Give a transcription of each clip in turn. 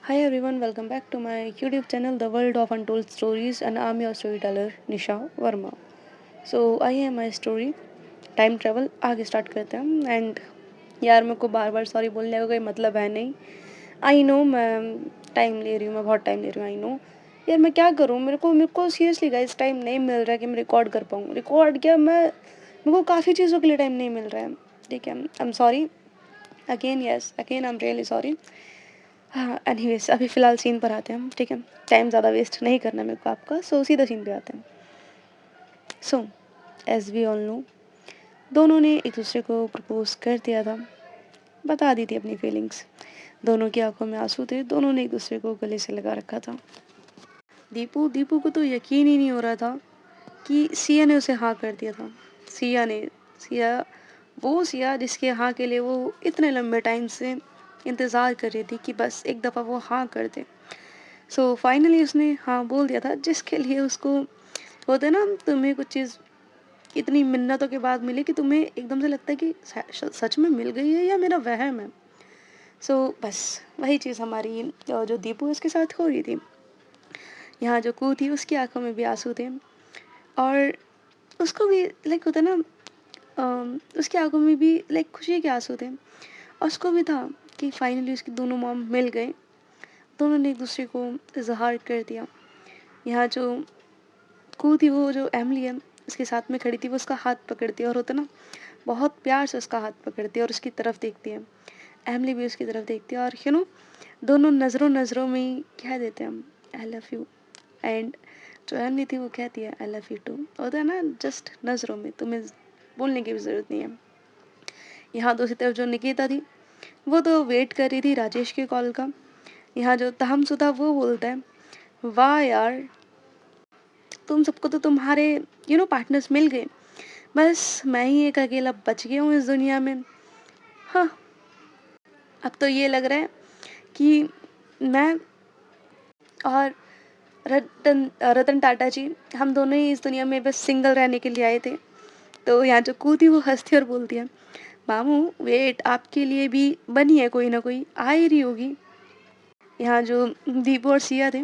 Hi everyone, welcome back to my YouTube channel, The World of Untold Stories, and I'm your storyteller Nisha Verma. So I am my story time travel आगे start करते हैं and यार मेरे को बार बार sorry बोलने का कोई मतलब है नहीं. आई नो मैं टाइम ले रही हूँ, मैं बहुत टाइम ले रही हूँ. आई नो यार मैं क्या करूँ, मेरे को सीरियसली गाइस टाइम नहीं मिल रहा है कि मैं रिकॉर्ड कर पाऊँ. रिकॉर्ड क्या, मैं मेरे को काफ़ी चीज़ों के लिए टाइम नहीं मिल रहा है. ठीक है, I am sorry again. Yes again I am really sorry. हाँ, एनीवेज़ अभी फ़िलहाल सीन पर आते हैं हम, ठीक है? टाइम ज़्यादा वेस्ट नहीं करना मेरे को आपका, सो सीधा सीन पे आते हैं. So as we all know, दोनों ने एक दूसरे को प्रपोज़ कर दिया था, बता दी थी अपनी फीलिंग्स. दोनों की आंखों में आंसू थे, दोनों ने एक दूसरे को गले से लगा रखा था. दीपू दीपू को तो यकीन ही नहीं हो रहा था कि सिया ने उसे हाँ कर दिया था. सिया ने सिया वो सिया जिसके हाँ के लिए वो इतने लंबे टाइम से इंतज़ार कर रही थी कि बस एक दफ़ा वो हाँ कर दे. सो फाइनली उसने हाँ बोल दिया था, जिसके लिए उसको होता है ना, तुम्हें कुछ चीज़ इतनी मिन्नतों के बाद मिली कि तुम्हें एकदम से लगता है कि सच में मिल गई है या मेरा वहम है. सो बस वही चीज़ हमारी जो दीपू है उसके साथ हो रही थी. यहाँ जो कू थी उसकी आंखों में भी आंसू थे, और उसको भी लाइक होता है ना, उसकी आंखों में भी लाइक खुशी के आंसू थे, और उसको भी था कि फाइनली उसकी दोनों मॉम मिल गए. दोनों ने एक दूसरे को इजहार कर दिया. यहाँ जो कू थी, वो जो एमली है उसके साथ में खड़ी थी, वो उसका हाथ पकड़ती है और होता ना, बहुत प्यार से उसका हाथ पकड़ती है और उसकी तरफ देखती है. एमली भी उसकी तरफ देखती है, और दोनों नज़रों नज़रों में ही कह देते हैं हम आई लव यू. एंड जो एमली थी वो कहती है आई लव यू टू. होता है ना, जस्ट नज़रों में, तुम्हें बोलने की भी ज़रूरत नहीं है. यहाँ दूसरी तरफ जो निकिता थी, वो तो वेट कर रही थी राजेश के कॉल का. यहाँ जो तहमसु था वो बोलता है, वाह यार, तुम सबको तो तुम्हारे पार्टनर्स मिल गए, बस मैं ही एक अकेला बच गया हूँ इस दुनिया में. हाँ, अब तो ये लग रहा है कि मैं और रतन रतन टाटा जी, हम दोनों ही इस दुनिया में बस सिंगल रहने के लिए आए थे. तो यहाँ जो कू थी वो हंसती और बोलती है, मामू वेट, आपके लिए भी बनी है, कोई ना कोई आ ही रही होगी. यहाँ जो दीपू और सिया थे,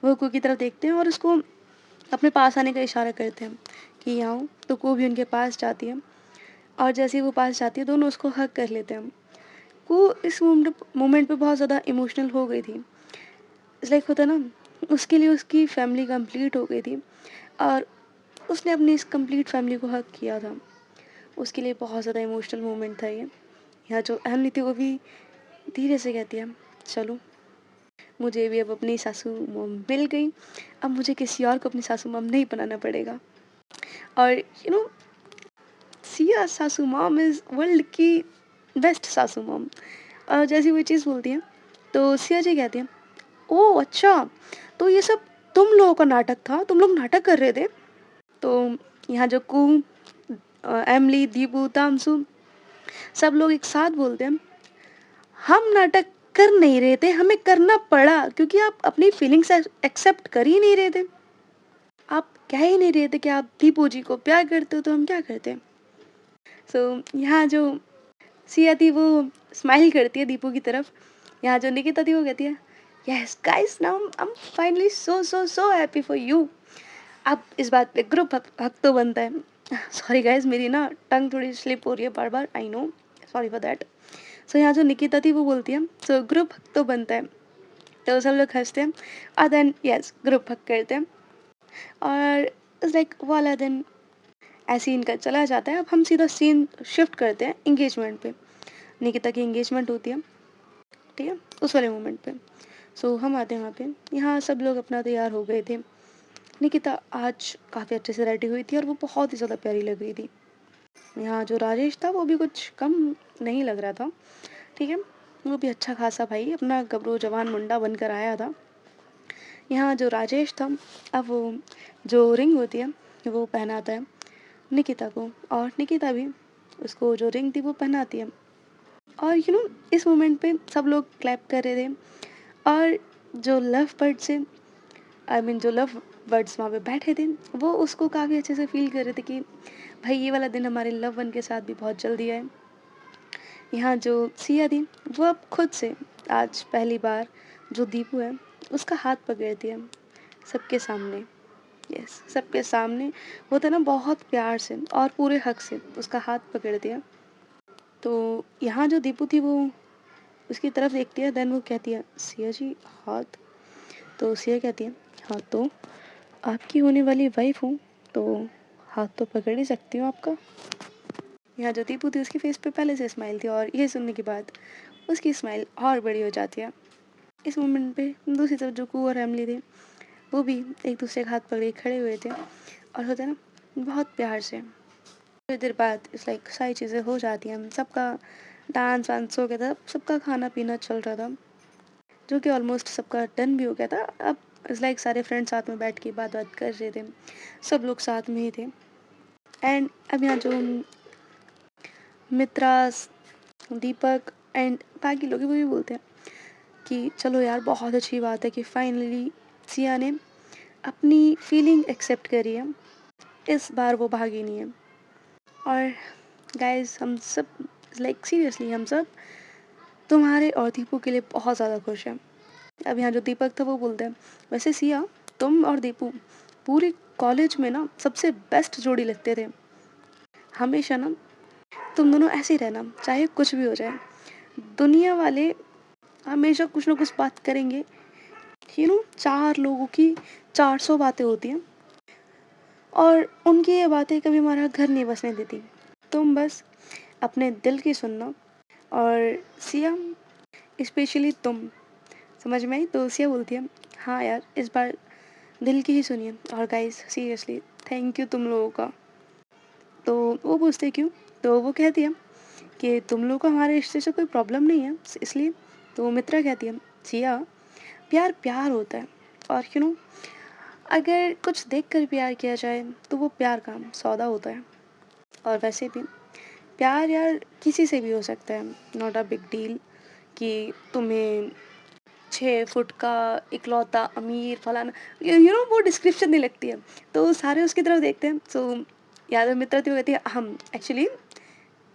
वो कू की तरफ देखते हैं और उसको अपने पास आने का इशारा करते हैं कि यहाँ आओ. तो कू भी उनके पास जाती है, और जैसे ही वो पास जाती है दोनों उसको हग कर लेते हैं. वो इस मोमेंट पे बहुत ज़्यादा इमोशनल हो गई थी. इट्स लाइक होता ना, उसके लिए उसकी फैमिली कंप्लीट हो गई थी, और उसने अपनी इस कंप्लीट फैमिली को हक किया था. उसके लिए बहुत ज़्यादा इमोशनल मोमेंट था ये. यहाँ जो अहम थी वो भी धीरे से कहती है, चलो मुझे भी अब अपनी सासू मॉम मिल गई, अब मुझे किसी और को अपनी सासू मॉम नहीं बनाना पड़ेगा. और नो, सिया सासू मॉम इज़ वर्ल्ड की बेस्ट सासू मॉम. और जैसी वो चीज़ बोलती है तो सिया जी कहती हैं, ओह अच्छा, तो ये सब तुम लोगों का नाटक था, तुम लोग नाटक कर रहे थे. तो यहाँ जो कू, एमली, दीपू, तामसू, सब लोग एक साथ बोलते हैं, हम नाटक कर नहीं रहे थे, हमें करना पड़ा क्योंकि आप अपनी फीलिंग्स एक्सेप्ट कर ही नहीं रहे थे. आप कह ही नहीं रहे थे कि आप दीपू जी को प्यार करते हो, तो हम क्या करते. सो यहाँ जो सिया थी वो स्माइल करती है दीपू की तरफ. यहाँ जो निकिता थी वो कहती है, yes guys, now I am finally so so so happy for you. अब इस बात पे ग्रुप हक हक तो बनता है. सॉरी गाइस, मेरी ना टंग थोड़ी स्लिप हो रही है बार बार, I know, sorry for that. So यहाँ जो निकिता थी वो बोलती है, सो ग्रुप हक तो बनता है. तो सब लोग हंसते हैं, और देन यस ग्रुप हक करते हैं, और इट्स लाइक वाला देन ऐसे ही इनका चला जाता है. अब हम सीधा सीन शिफ्ट करते हैं इंगेजमेंट पे. निकिता की इंगेजमेंट होती है, ठीक है, उस वाले मोमेंट पे. सो हम आते हैं वहाँ पे. यहाँ सब लोग अपना तैयार हो गए थे. निकिता आज काफ़ी अच्छे से रेडी हुई थी और वो बहुत ही ज़्यादा प्यारी लग रही थी. यहाँ जो राजेश था वो भी कुछ कम नहीं लग रहा था, ठीक है, वो भी अच्छा खासा भाई अपना गबरू जवान मुंडा बनकर आया था. यहाँ जो राजेश था, अब वो जो रिंग होती है वो पहनाता है निकिता को, और निकिता भी उसको जो रिंग थी वो पहनाती है. और इस मोमेंट पे सब लोग क्लैप कर रहे थे, और जो लव बर्ड से आई मीन जो लव बर्ड्स वहाँ पे बैठे थे, वो उसको काफ़ी अच्छे से फील कर रहे थे कि भाई ये वाला दिन हमारे लव वन के साथ भी बहुत जल्दी आए. यहाँ जो सिया थी वो अब खुद से आज पहली बार जो दीपू है उसका हाथ पकड़ दिया सबके सामने। यस, सबके सामने होता है ना, बहुत प्यार से और पूरे हक से उसका हाथ पकड़ दिया। तो यहाँ जो दीपू थी वो उसकी तरफ देखती है, देन वो कहती है सिया जी हाथ। तो सिया कहती है हाँ तो आपकी होने वाली वाइफ हूँ तो हाथ तो पकड़ ही सकती हूँ आपका। यहाँ जो दीपू थी उसकी फेस पे पहले से स्माइल थी और ये सुनने के बाद उसकी स्माइल और बड़ी हो जाती है। इस मोमेंट पे दूसरी तरफ जो कू और एमली थे वो भी एक दूसरे का हाथ पकड़े खड़े हुए थे और होता है ना बहुत प्यार से। थोड़ी देर बाद इस लाइक सारी चीज़ें हो जाती हैं, सबका डांस वांस हो गया था, सबका खाना पीना चल रहा था जो कि ऑलमोस्ट सबका डन भी हो गया था। अब इस लाइक सारे फ्रेंड्स साथ में बैठ के बात बात कर रहे थे, सब लोग साथ में ही थे। एंड अब यहाँ जो मित्रास, दीपक एंड बाकी लोग हैं, वो भी बोलते हैं कि चलो यार बहुत अच्छी बात है कि फाइनली सिया ने अपनी फीलिंग एक्सेप्ट करी है, इस बार वो भागी नहीं है। और गाइस हम सब लाइक सीरियसली हम सब तुम्हारे और दीपू के लिए बहुत ज़्यादा खुश हैं। अब यहाँ जो दीपक था वो बोलते हैं वैसे सिया तुम और दीपू पूरे कॉलेज में ना सबसे बेस्ट जोड़ी लगते थे, हमेशा ना तुम दोनों ऐसे ही रहना चाहे कुछ भी हो जाए। दुनिया वाले हमेशा कुछ ना कुछ बात करेंगे, चार लोगों की 400 बातें होती हैं और उनकी ये बातें कभी हमारा घर नहीं बसने देती। तुम बस अपने दिल की सुनना। और सिया स्पेशली तुम, समझ में आई? तो सिया बोलती है हाँ यार इस बार दिल की ही सुनिए। और गाइस सीरियसली थैंक यू तुम लोगों का। तो वो पूछते क्यों, तो वो कहती है कि तुम लोगों को हमारे रिश्ते से कोई प्रॉब्लम नहीं है इसलिए। तो मित्रा कहती है सिया प्यार प्यार होता है और अगर कुछ देख कर प्यार किया जाए तो वो प्यार का सौदा होता है। और वैसे भी प्यार यार किसी से भी हो सकता है, नॉट अ बिग डील कि तुम्हें 6 फुट का इकलौता अमीर फलाना, वो डिस्क्रिप्शन नहीं लगती है। तो सारे उसकी तरफ देखते हैं। सो यादव मित्र तो कहती है हम एक्चुअली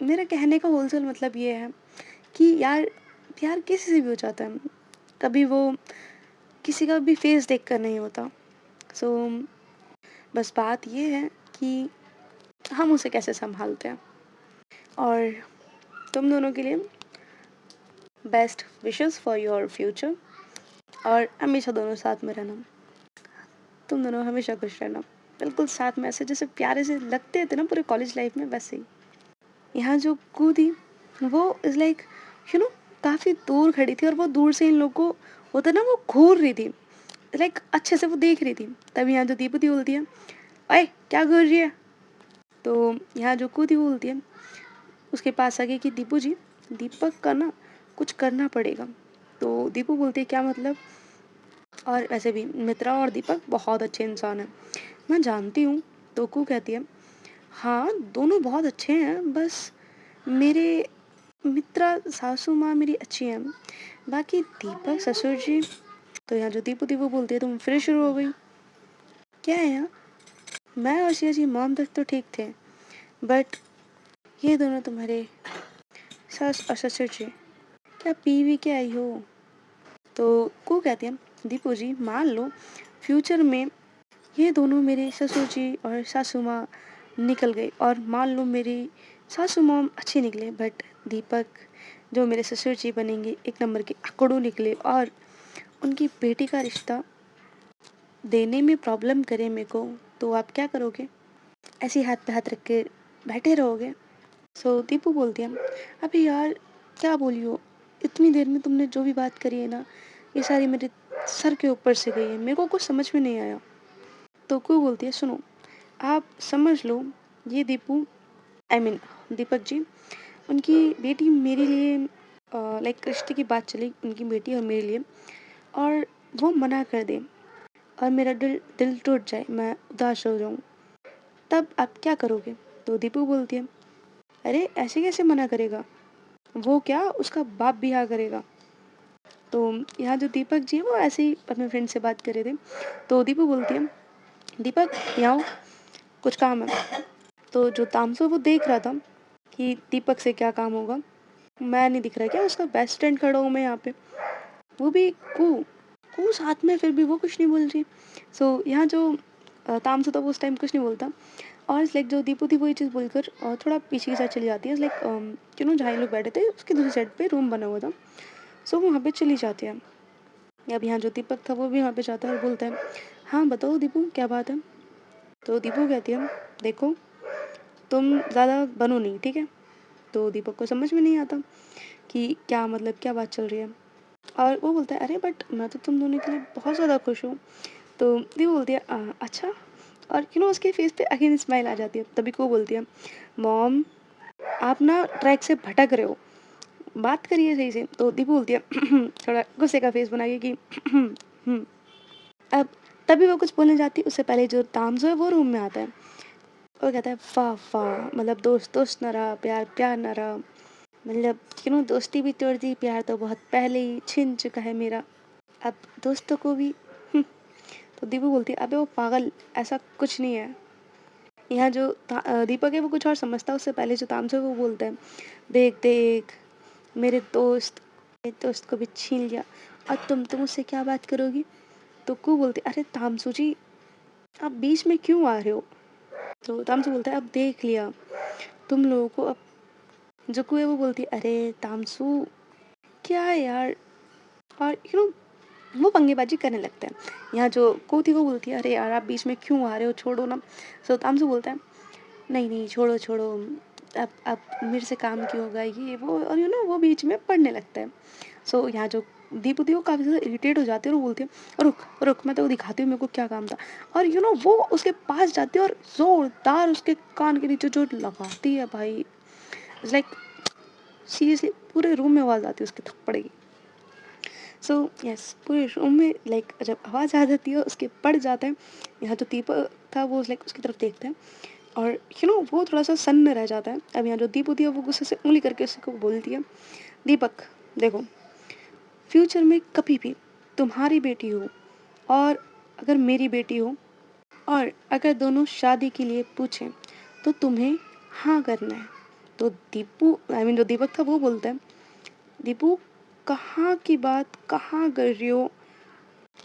मेरा कहने का होलसेल मतलब ये है कि यार प्यार किसी से भी हो जाता है, कभी वो किसी का भी फेस देख कर नहीं होता। सो बस बात ये है कि हम उसे कैसे संभालते हैं। और तुम दोनों के लिए best wishes for your future और हमेशा दोनों साथ में रहना। तुम दोनों हमेशा खुश रहना, बिल्कुल साथ में ऐसे जैसे प्यारे से लगते थे ना पूरे कॉलेज लाइफ में, वैसे ही। यहाँ जो कू थी वो इज़ लाइक यू नो काफ़ी दूर खड़ी थी और वो दूर से इन लोगों को होता ना वो घूर रही थी, लाइक अच्छे से वो देख रही थी। तभी यहाँ जो दीपू थी बोलती है अरे क्या घूर रही है। तो यहाँ जो कू थी वो बोलती है उसके पास आगे कि दीपू जी दीपक का ना कुछ करना पड़ेगा। तो दीपू बोलती है क्या मतलब। और वैसे भी मित्रा और दीपक बहुत अच्छे इंसान हैं, मैं जानती हूँ। तो कू कहती है हाँ दोनों बहुत अच्छे हैं, बस मेरे मित्रा सासू माँ मेरी अच्छी हैं, बाकी दीपक ससुर जी। तो यहाँ जो दीपू थी वो बोलती है तुम फिर शुरू हो गई, क्या है यहाँ, मैं और सिया जी मॉम तक तो ठीक थे, बट ये दोनों तुम्हारे सास और ससुर जी क्या पी वी के आई हो। तो को कहती है दीपू जी मान लो फ्यूचर में ये दोनों मेरे ससुर जी और सासू माँ निकल गए और मान लो मेरी सासू मॉम अच्छी निकले, बट दीपक जो मेरे ससुर जी बनेंगे एक नंबर के अकड़ू निकले और उनकी बेटी का रिश्ता देने में प्रॉब्लम करे मेरे को, तो आप क्या करोगे, ऐसे हाथ पे हाथ रख के बैठे रहोगे। सो दीपू बोलती है अभी यार क्या बोलियो, इतनी देर में तुमने जो भी बात करी है ना ये सारी मेरे सर के ऊपर से गई है, मेरे को कुछ समझ में नहीं आया। तो कू बोलती है सुनो आप समझ लो, ये दीपू आई मीन दीपक जी उनकी बेटी मेरे लिए लाइक रिश्ते की बात चली उनकी बेटी और मेरे लिए, और वो मना कर दे और मेरा दिल दिल टूट जाए, मैं उदास हो जाऊँ, तब आप क्या करोगे। तो दीपू बोलती है अरे ऐसे कैसे मना करेगा, वो क्या उसका बाप भी हाँ करेगा। तो यहाँ जो दीपक जी है वो ऐसे ही अपने फ्रेंड से बात कर रहे थे। तो दीपू बोलती है दीपक यहाँ आओ, कुछ काम है। तो जो तामसो वो देख रहा था कि दीपक से क्या काम होगा, मैं नहीं दिख रहा क्या उसका बेस्ट फ्रेंड खड़ा हूँ मैं यहाँ पे। वो भी कू कू साथ में, फिर भी वो कुछ नहीं बोल रही। सो यहाँ जो तामसू था वो उस टाइम कुछ नहीं बोलता, और लाइक जो दीपू थी वही चीज़ बोलकर थोड़ा पीछे की साइड चली जाती है, लाइक जहाँ ये लोग बैठे थे उसकी दूसरी साइड पे रूम बना हुआ था। सो वो वहाँ पे चली जाती है। अब यहाँ जो दीपक था वो भी वहाँ पे जाता है और बोलता है, हाँ बताओ दीपू क्या बात है। तो दीपू कहती है, देखो तुम ज़्यादा बनो नहीं, ठीक है। तो दीपक को समझ में नहीं आता कि क्या मतलब क्या बात चल रही है, और वो बोलता है, अरे बट मैं तो तुम दोनों के लिए बहुत ज़्यादा खुश हूँ। तो दीपू बोलती है, अच्छा। और उसके फेस पे अगेन स्माइल आ जाती है। तभी को बोलती है, मॉम आप ना ट्रैक से भटक रहे हो, बात करिए सही से। तो दीपू बोलती है थोड़ा गुस्से का फेस बना के कि "हम्म।" अब तभी वो कुछ बोलने जाती है, उससे पहले जो तामज़ो है वो रूम में आता है। वो कहता है, वाह वाह, मतलब दोस्त दोस्त न रहा, प्यार प्यार न रहा, मतलब दोस्ती भी तोड़ दी, प्यार तो बहुत पहले ही छिन चुका है मेरा, अब दोस्तों को भी। तो दीपू बोलती है, अबे वो पागल, ऐसा कुछ नहीं है। यहाँ जो दीपक है वो कुछ और समझता है, उससे पहले जो तामझो है वो बोलता है, देख देख मेरे दोस्त को भी छीन लिया, और तुम मुझसे क्या बात करोगी। तो कू बोलती, अरे तामसू जी आप बीच में क्यों आ रहे हो। तो तामसू बोलता है, अब देख लिया तुम लोगों को अब। जो कू है वो बोलती है, अरे तामसू क्या है यार, और वो पंगेबाजी करने लगता है। यहाँ जो को थी वो बोलती है, अरे यार आप बीच में क्यों आ रहे हो, छोड़ो ना। सो तामसू बोलता है, नहीं नहीं छोड़ो छोड़ो, अब मेरे से काम क्यों होगा ये वो, और वो बीच में पढ़ने लगता है। सो यहाँ जो दीपू थी वो काफ़ी ज़्यादा इरिटेट हो जाती है और वो बोलती है, रुक रुक मैं तो दिखाती हूँ मेरे को क्या काम था। और वो उसके पास जाती है और ज़ोरदार उसके कान के नीचे जो लगाती है भाई, इट्स लाइक सीरियसली पूरे रूम में आवाज़ आती है उसके थप्पड़ की। सो यस पूरे रूम में लाइक जब आवाज़ आ जाती है उसके पड़ जाता है। यहाँ जो दीपक था वो लाइक उसकी तरफ देखता है, और वो थोड़ा सा सन्न रह जाता है। अब यहाँ जो दीपू थी वो गुस्से से उंगली करके उसको बोलती है, दीपक देखो फ्यूचर में कभी भी तुम्हारी बेटी हो और अगर मेरी बेटी हो, और अगर दोनों शादी के लिए पूछें तो तुम्हें हाँ करना है। तो दीपू जो दीपक था वो बोलता है, दीपू कहाँ की बात कहाँ कर रही हो।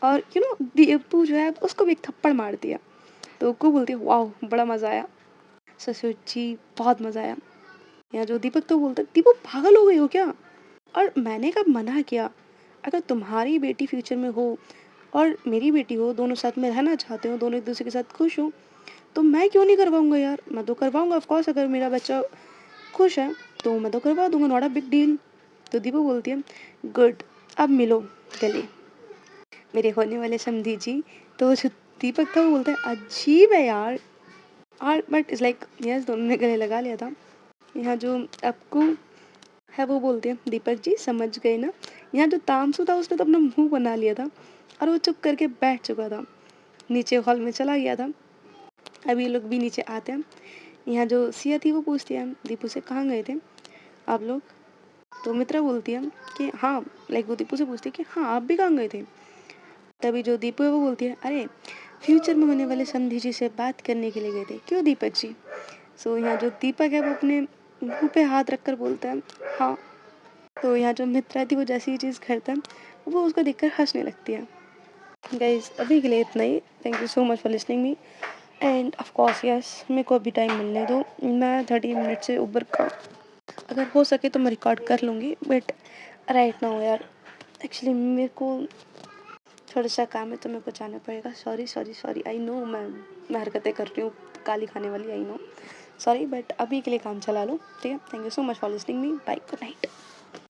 और दीपू जो है उसको भी एक थप्पड़ मार दिया। तो को बोलती है, वाह बड़ा मज़ा आया ससुर जी, बहुत मज़ा आया। यहाँ जो दीपक तो बोलता है, दीपू पागल हो गई हो क्या, और मैंने कब मना किया। अगर तुम्हारी बेटी फ्यूचर में हो और मेरी बेटी हो, दोनों साथ में रहना चाहते हो, दोनों एक दूसरे के साथ खुश हो, तो मैं क्यों नहीं करवाऊंगा यार, मैं तो करवाऊंगा ऑफकोर्स। अगर मेरा बच्चा खुश है तो मैं तो करवा दूंगा, नॉट अ बिग डील। तो दीपू बोलती है, गुड, अब मिलो गले मेरे होने वाले समधी जी। तो जो दीपक था वो बोलता है, अजीब है यार, और बट इज़ लाइक यस दोनों ने गले लगा लिया था। यहाँ जो आपको है वो बोलते हैं, दीपक जी समझ गए ना। यहाँ जो तामसू था उसने तो अपना मुंह बना लिया था और वो चुप करके बैठ चुका था, नीचे हॉल में चला गया था। अभी ये लोग भी नीचे आते हैं। यहाँ जो सिया थी वो पूछती है दीपू से, कहाँ गए थे आप लोग। तो मित्रा बोलती है कि हाँ, लाइक वो दीपू से पूछती है कि हाँ आप भी कहाँ गए थे। तभी जो दीपू है वो बोलती है, अरे फ्यूचर में होने वाले समधी जी से बात करने के लिए गए थे, क्यों दीपक जी। सो यहाँ जो दीपक है वो अपने मुंह पे हाथ रखकर बोलता है, हाँ। तो यहाँ जो मित्रा थी वो जैसी ही चीज़ करता है वो उसको देखकर हंसने लगती है। गाइज अभी के लिए इतना ही। Thank you so much for listening me, and of course yes मेरे को अभी टाइम मिलने दो, मैं 30 मिनट से ऊपर का अगर हो सके तो मैं रिकॉर्ड कर लूँगी, बट राइट नाउ यार एक्चुअली मेरे को थोड़ा सा काम है तो मेरे को जाना पड़ेगा। Sorry sorry sorry, I know मैं हरकतें कर रही हूँ गाली खाने वाली, आई नो, सॉरी, बट अभी के लिए काम चला लो, ठीक है। Thank you so much for listening me, bye, good night.